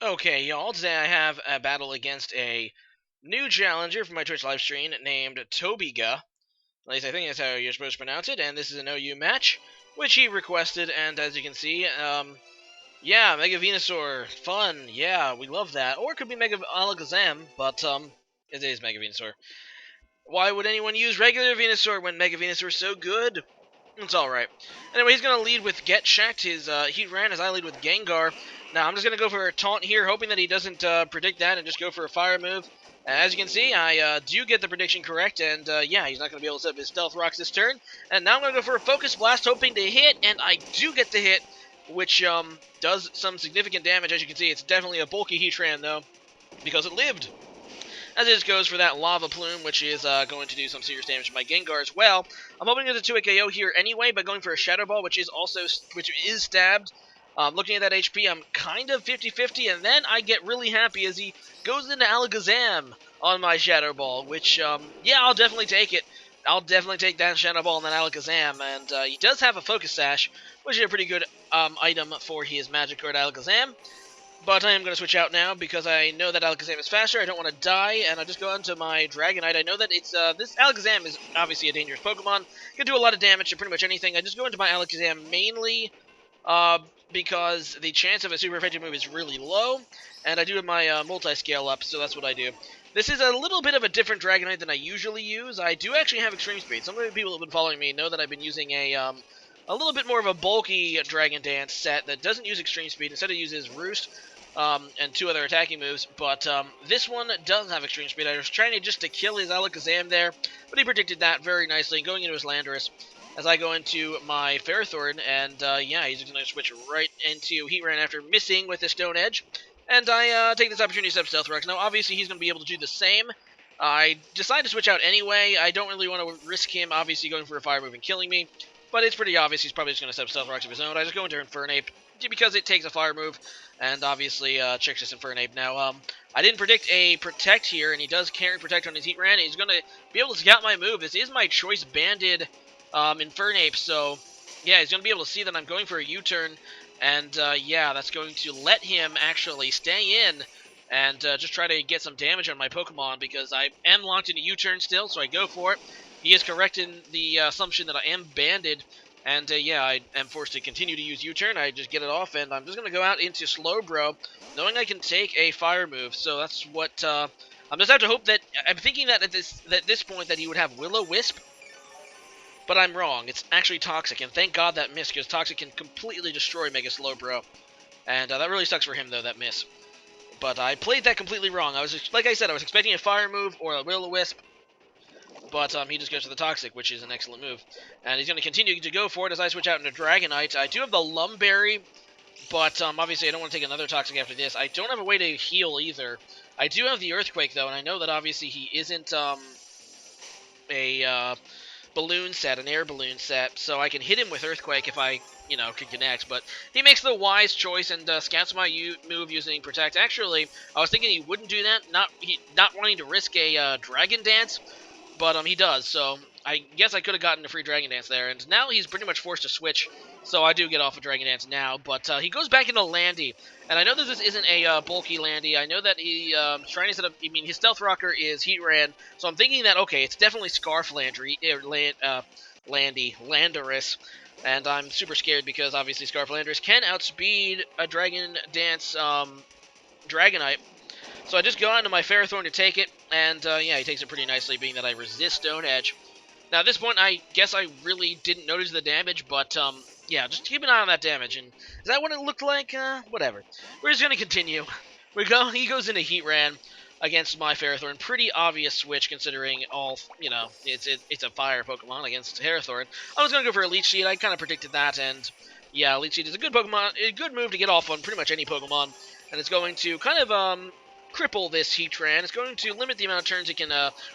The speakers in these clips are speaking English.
Okay, y'all, today I have a battle against a new challenger for my Twitch livestream named Tobyga. At least I think that's how you're supposed to pronounce it, and this is an OU match, which he requested, and as you can see, yeah, Mega Venusaur, fun, yeah, we love that. Or it could be Mega Alakazam, but, it is Mega Venusaur. Why would anyone use regular Venusaur when Mega Venusaur is so good? It's alright. Anyway, he's going to lead with Get Checked. His Heat ran as I lead with Gengar. Now, I'm just going to go for a taunt here, hoping that he doesn't predict that and just go for a fire move. As you can see, I do get the prediction correct, and yeah, he's not going to be able to set up his Stealth Rocks this turn. And now I'm going to go for a Focus Blast, hoping to hit, and I do get the hit, which does some significant damage. As you can see, it's definitely a bulky Heatran, though, because it lived. As it goes for that Lava Plume, which is going to do some serious damage to my Gengar as well. I'm hoping to get a 2-hit KO here anyway, by going for a Shadow Ball, which is stabbed. Looking at that HP, I'm kind of 50-50, and then I get really happy as he goes into Alakazam on my Shadow Ball, which, yeah, I'll definitely take it. I'll definitely take that Shadow Ball and that Alakazam, and he does have a Focus Sash, which is a pretty good item for his Magic card Alakazam. But I am going to switch out now because I know that Alakazam is faster. I don't want to die, and I'll just go on to my Dragonite. I know that it's this Alakazam is obviously a dangerous Pokemon. Can do a lot of damage to pretty much anything. I just go into my Alakazam mainly because the chance of a super effective move is really low, and I do have my multi-scale up, so that's what I do. This is a little bit of a different Dragonite than I usually use. I do actually have Extreme Speed. Some of the people who have been following me know that I've been using a little bit more of a bulky Dragon Dance set that doesn't use Extreme Speed. Instead, it uses Roost. And 2 other attacking moves, but this one does have Extreme Speed. I was trying to kill his Alakazam there, but he predicted that very nicely, going into his Landorus, as I go into my Ferrothorn, and yeah, he's going to switch right into Heatran after missing with his Stone Edge, and I take this opportunity to set up Stealth Rocks. Now, obviously, he's going to be able to do the same. I decided to switch out anyway. I don't really want to risk him, obviously, going for a Fire move and killing me, but it's pretty obvious he's probably just going to set up Stealth Rocks of his own. I just go into Infernape, because it takes a Fire move, and obviously checks this Infernape. Now, I didn't predict a Protect here, and he does carry Protect on his Heatran. He's going to be able to scout my move. This is my Choice Banded Infernape, so yeah, he's going to be able to see that I'm going for a U-turn, and yeah, that's going to let him actually stay in and just try to get some damage on my Pokemon, because I am locked in a U-turn still, so I go for it. He is correct in the assumption that I am banded, and yeah, I am forced to continue to use U-turn. I just get it off, and I'm just going to go out into Slowbro, knowing I can take a Fire move. So that's what I'm just have to hope that I'm thinking that at this point that he would have Will-O-Wisp, but I'm wrong. It's actually Toxic, and thank God that missed, because Toxic can completely destroy Mega Slowbro, and that really sucks for him though, that miss. But I played that completely wrong. Like I said, I was expecting a Fire move or a Will-O-Wisp, but he just goes to the Toxic, which is an excellent move. And he's going to continue to go for it as I switch out into Dragonite. I do have the Lumberry, but obviously I don't want to take another Toxic after this. I don't have a way to heal either. I do have the Earthquake, though, and I know that obviously he isn't a balloon set, an air balloon set, so I can hit him with Earthquake if I, can connect. But he makes the wise choice and scouts my move using Protect. Actually, I was thinking he wouldn't do that, not wanting to risk a Dragon Dance, but he does, so I guess I could have gotten a free Dragon Dance there, and now he's pretty much forced to switch, so I do get off of Dragon Dance now, but he goes back into Landy, and I know that this isn't a bulky Landy. I know that he's trying to set up, his Stealth Rocker is Heatran, so I'm thinking that, okay, it's definitely Scarf Landry, Landy, Landorus, and I'm super scared because obviously Scarf Landorus can outspeed a Dragon Dance Dragonite. So I just go on to my Ferrothorn to take it, and yeah, he takes it pretty nicely, being that I resist Stone Edge. Now, at this point, I guess I really didn't notice the damage, but yeah, just keep an eye on that damage. And is that what it looked like? Whatever. We're just going to continue. He goes into Heatran against my Ferrothorn. Pretty obvious switch, considering all, it's a fire Pokemon against Ferrothorn. I was going to go for a Leech Seed. I kind of predicted that, and yeah, Leech Seed is a good Pokemon, a good move to get off on pretty much any Pokemon, and it's going to kind of, cripple this Heatran. It's going to limit the amount of turns it can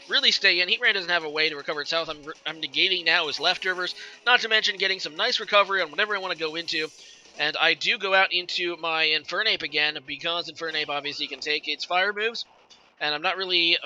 really stay in. Heatran doesn't have a way to recover its health. I'm negating now his leftovers, not to mention getting some nice recovery on whatever I want to go into. And I do go out into my Infernape again, because Infernape obviously can take its fire moves. And I'm not really,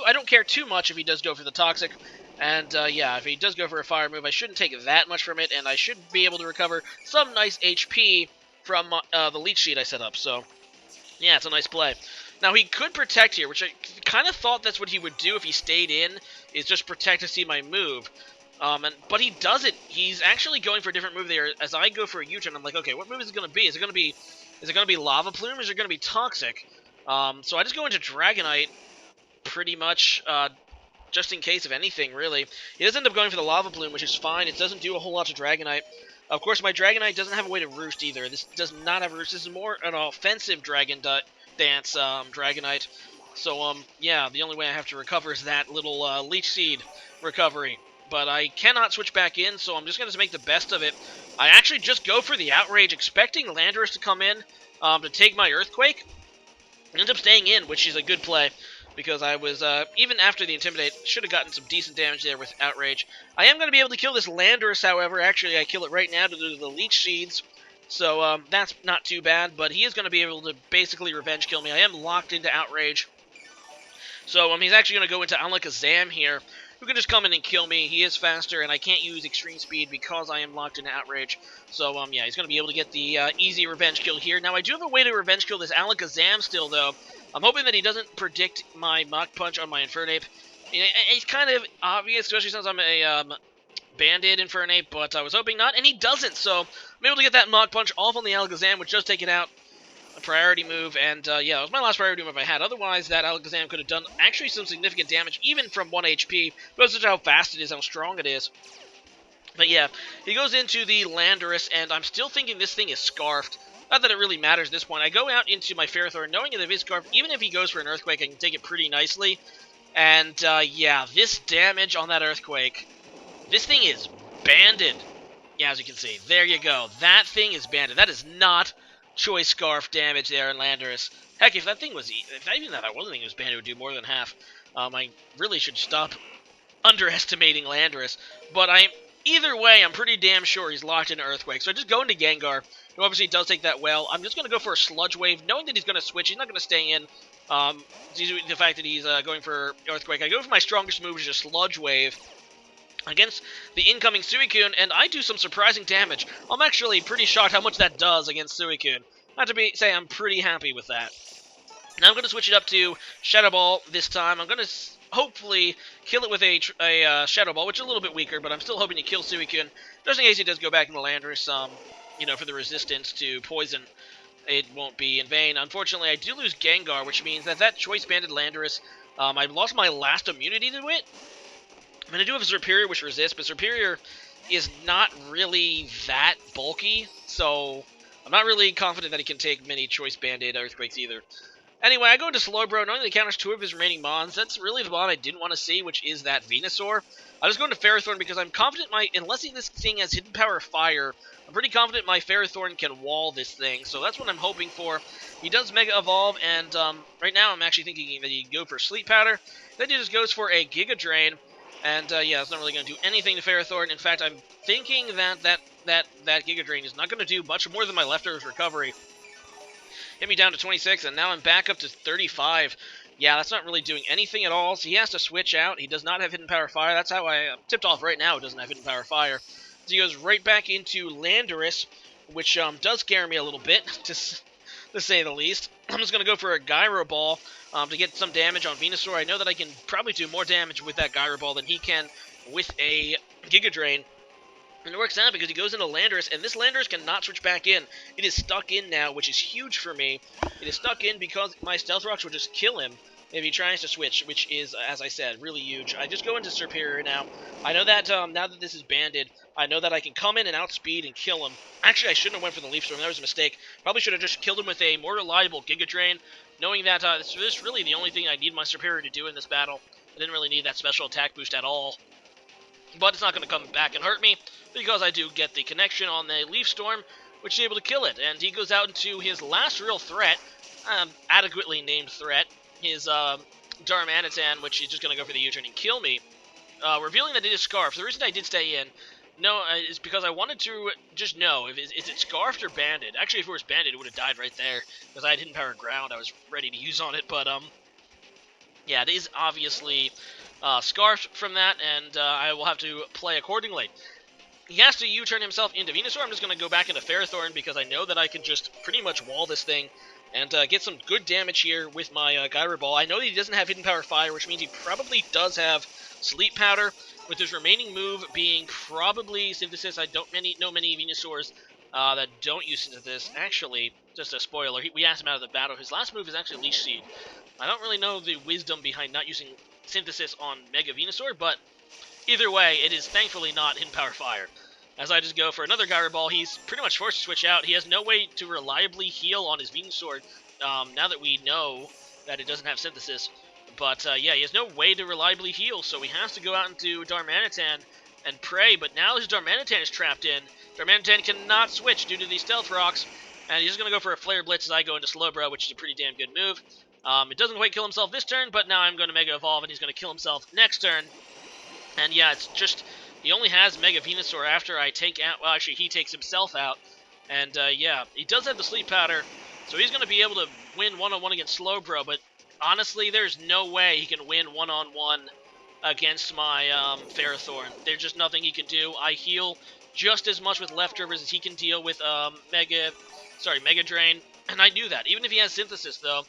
I don't care too much if he does go for the Toxic. And yeah, if he does go for a fire move, I shouldn't take that much from it, and I should be able to recover some nice HP from the Leech Seed I set up. So Yeah, it's a nice play. Now, he could protect here, which I kind of thought that's what he would do if he stayed in, is just protect to see my move. But he doesn't. He's actually going for a different move there. As I go for a U-turn, I'm like, okay, what move is it going to be? Is it going to be Lava Plume, or is it going to be Toxic? So I just go into Dragonite, pretty much, just in case of anything, really. He does end up going for the Lava Plume, which is fine. It doesn't do a whole lot to Dragonite. Of course, my Dragonite doesn't have a way to roost either. This does not have a roost. This is more an offensive Dance Dragonite. So, yeah, the only way I have to recover is that little Leech Seed recovery. But I cannot switch back in, so I'm just going to make the best of it. I actually just go for the Outrage, expecting Landorus to come in to take my Earthquake. Ends up staying in, which is a good play, because I was, even after the Intimidate, should have gotten some decent damage there with Outrage. I am going to be able to kill this Landorus, however. Actually, I kill it right now to do the Leech Seeds, so that's not too bad, but he is going to be able to basically revenge kill me. I am locked into Outrage, so he's actually going to go into Alakazam here, who can just come in and kill me. He is faster, and I can't use Extreme Speed because I am locked into Outrage. So, yeah, he's going to be able to get the easy revenge kill here. Now, I do have a way to revenge kill this Alakazam still, though. I'm hoping that he doesn't predict my Mach Punch on my Infernape. It's kind of obvious, especially since I'm a Banded Infernape, but I was hoping not, and he doesn't. So, I'm able to get that Mach Punch off on the Alakazam, which does take it out. A priority move, and yeah, it was my last priority move I had. Otherwise, that Alakazam could have done actually some significant damage, even from 1 HP, because of how fast it is, how strong it is. But yeah, he goes into the Landorus, and I'm still thinking this thing is Scarfed. Not that it really matters at this point. I go out into my Ferrothorn, knowing that if it's Scarfed, even if he goes for an Earthquake, I can take it pretty nicely. And yeah, this damage on that Earthquake, this thing is banded. Yeah, as you can see, there you go. That thing is banded. That is not Choice Scarf damage there in Landorus. Heck, if that thing was, if even that one thing was banned, it would do more than half. I really should stop underestimating Landorus. But either way, I'm pretty damn sure he's locked into Earthquake. So I just go into Gengar, who obviously does take that well. I'm just going to go for a Sludge Wave, knowing that he's going to switch. He's not going to stay in. The fact that he's going for Earthquake. I go for my strongest move, which is a Sludge Wave against the incoming Suicune, and I do some surprising damage. I'm actually pretty shocked how much that does against Suicune. Not to say I'm pretty happy with that. Now I'm going to switch it up to Shadow Ball this time. I'm going to hopefully kill it with a Shadow Ball, which is a little bit weaker, but I'm still hoping to kill Suicune. Just in case he does go back into Landorus, you know, for the resistance to Poison. It won't be in vain. Unfortunately, I do lose Gengar, which means that Choice Banded Landorus, I lost my last immunity to it. I mean, I do have a Serperior which resists, but Serperior is not really that bulky, so I'm not really confident that he can take many Choice Band-Aid Earthquakes either. Anyway, I go into Slowbro, knowing that he counters 2 of his remaining Mons. That's really the Mon I didn't want to see, which is that Venusaur. I just go into Ferrothorn because I'm confident unless this thing has Hidden Power Fire, I'm pretty confident my Ferrothorn can wall this thing, so that's what I'm hoping for. He does Mega Evolve, and right now I'm actually thinking that he'd go for Sleep Powder. Then he just goes for a Giga Drain. And, yeah, it's not really going to do anything to Ferrothorn. In fact, I'm thinking that Giga Drain is not going to do much more than my Leftovers Recovery. Hit me down to 26, and now I'm back up to 35. Yeah, that's not really doing anything at all, so he has to switch out. He does not have Hidden Power Fire. That's how I tipped off right now. It doesn't have Hidden Power Fire. So he goes right back into Landorus, which does scare me a little bit, to say the least. I'm just going to go for a Gyro Ball to get some damage on Venusaur. I know that I can probably do more damage with that Gyro Ball than he can with a Giga Drain. And it works out because he goes into Landorus, and this Landorus cannot switch back in. It is stuck in now, which is huge for me. It is stuck in because my Stealth Rocks will just kill him if he tries to switch, which is, as I said, really huge. I just go into Superior now. I know that now that this is banded, I know that I can come in and outspeed and kill him. Actually, I shouldn't have went for the Leaf Storm. That was a mistake. Probably should have just killed him with a more reliable Giga Drain, knowing that this is really the only thing I need my Superior to do in this battle. I didn't really need that special attack boost at all. But it's not going to come back and hurt me, because I do get the connection on the Leaf Storm, which is able to kill it. And he goes out into his last real threat, adequately named threat, his Darmanitan, which is just going to go for the U-turn and kill me, revealing that it is Scarf. The reason I did stay in is because I wanted to just know, is it Scarfed or Banded? Actually, if it was Banded, it would have died right there, because I had Hidden Power Ground I was ready to use on it, but, yeah, it is obviously Scarfed from that, and I will have to play accordingly. He has to U-turn himself into Venusaur. I'm just going to go back into Ferrothorn, because I know that I can just pretty much wall this thing and get some good damage here with my Gyro Ball. I know that he doesn't have Hidden Power Fire, which means he probably does have Sleep Powder, with his remaining move being probably Synthesis. I don't know many Venusaurs that don't use Synthesis. Actually, just a spoiler, we asked him out of the battle. His last move is actually Leech Seed. I don't really know the wisdom behind not using Synthesis on Mega Venusaur, but either way, it is thankfully not Hidden Power Fire. As I just go for another Gyro Ball, he's pretty much forced to switch out. He has no way to reliably heal on his Venusaur, now that we know that it doesn't have Synthesis. But yeah, he has no way to reliably heal, so he has to go out into Darmanitan and pray. But now his Darmanitan is trapped in. Darmanitan cannot switch due to these Stealth Rocks, and he's just going to go for a Flare Blitz as I go into Slowbro, which is a pretty damn good move. It doesn't quite kill himself this turn, but now I'm going to Mega Evolve, and he's going to kill himself next turn. And yeah, it's just, he only has Mega Venusaur after I take out, well, actually, he takes himself out. And yeah, he does have the Sleep Powder, so he's going to be able to win one-on-one against Slowbro, but honestly, there's no way he can win one-on-one against my Ferrothorn. There's just nothing he can do. I heal just as much with leftovers as he can deal with Mega Drain, and I knew that. Even if he has Synthesis, though,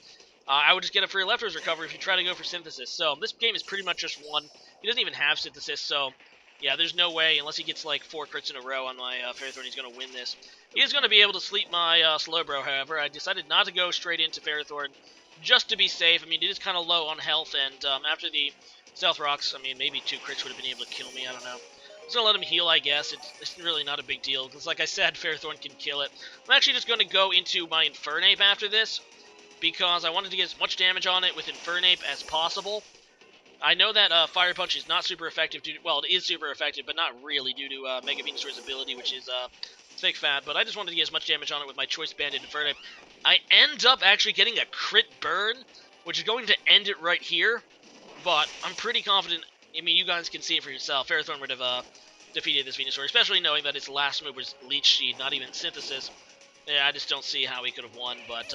I would just get a free leftovers recovery if you try to go for Synthesis. So this game is pretty much just one. He doesn't even have Synthesis, so yeah, there's no way, unless he gets like 4 crits in a row on my Ferrothorn, he's going to win this. He is going to be able to sleep my Slowbro, however. I decided not to go straight into Ferrothorn just to be safe. I mean, it is kind of low on health, and after the Stealth Rocks, I mean, maybe 2 crits would have been able to kill me, I don't know. I'm just going to let him heal, I guess. It's really not a big deal, because like I said, Ferrothorn can kill it. I'm actually just going to go into my Infernape after this, because I wanted to get as much damage on it with Infernape as possible. I know that Fire Punch is not super effective, well, it is super effective, but not really due to Mega Venusaur's ability, which is Thick Fat, but I just wanted to get as much damage on it with my Choice Banded Infernape. I end up actually getting a crit burn, which is going to end it right here, but I'm pretty confident. I mean, you guys can see it for yourself. Ferrothorn would have defeated this Venusaur, especially knowing that its last move was Leech Seed, not even Synthesis. Yeah, I just don't see how he could have won, but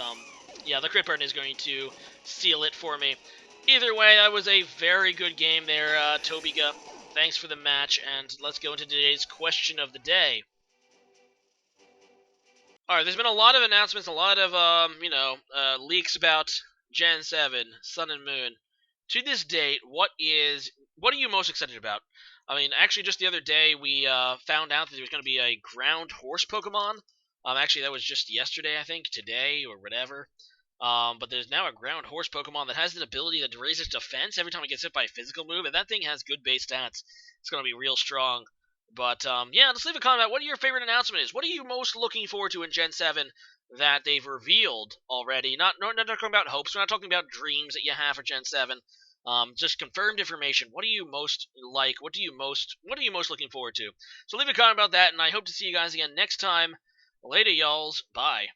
yeah, the crit burn is going to seal it for me. Either way, that was a very good game there, Tobyga. Thanks for the match, and let's go into today's question of the day. Alright, there's been a lot of announcements, a lot of, leaks about Gen 7, Sun and Moon. To this date, what are you most excited about? I mean, actually, just the other day, we found out that there was going to be a ground horse Pokemon. Actually, that was just yesterday, I think, today, or whatever. But there's now a ground horse Pokemon that has an ability that raises defense every time it gets hit by a physical move, and that thing has good base stats. It's going to be real strong. But, yeah, let's leave a comment. What your favorite announcement is? What are you most looking forward to in Gen 7 that they've revealed already? Not talking about hopes. We're not talking about dreams that you have for Gen 7. Just confirmed information. What do you most like? What are you most looking forward to? So leave a comment about that, and I hope to see you guys again next time. Later, y'alls. Bye.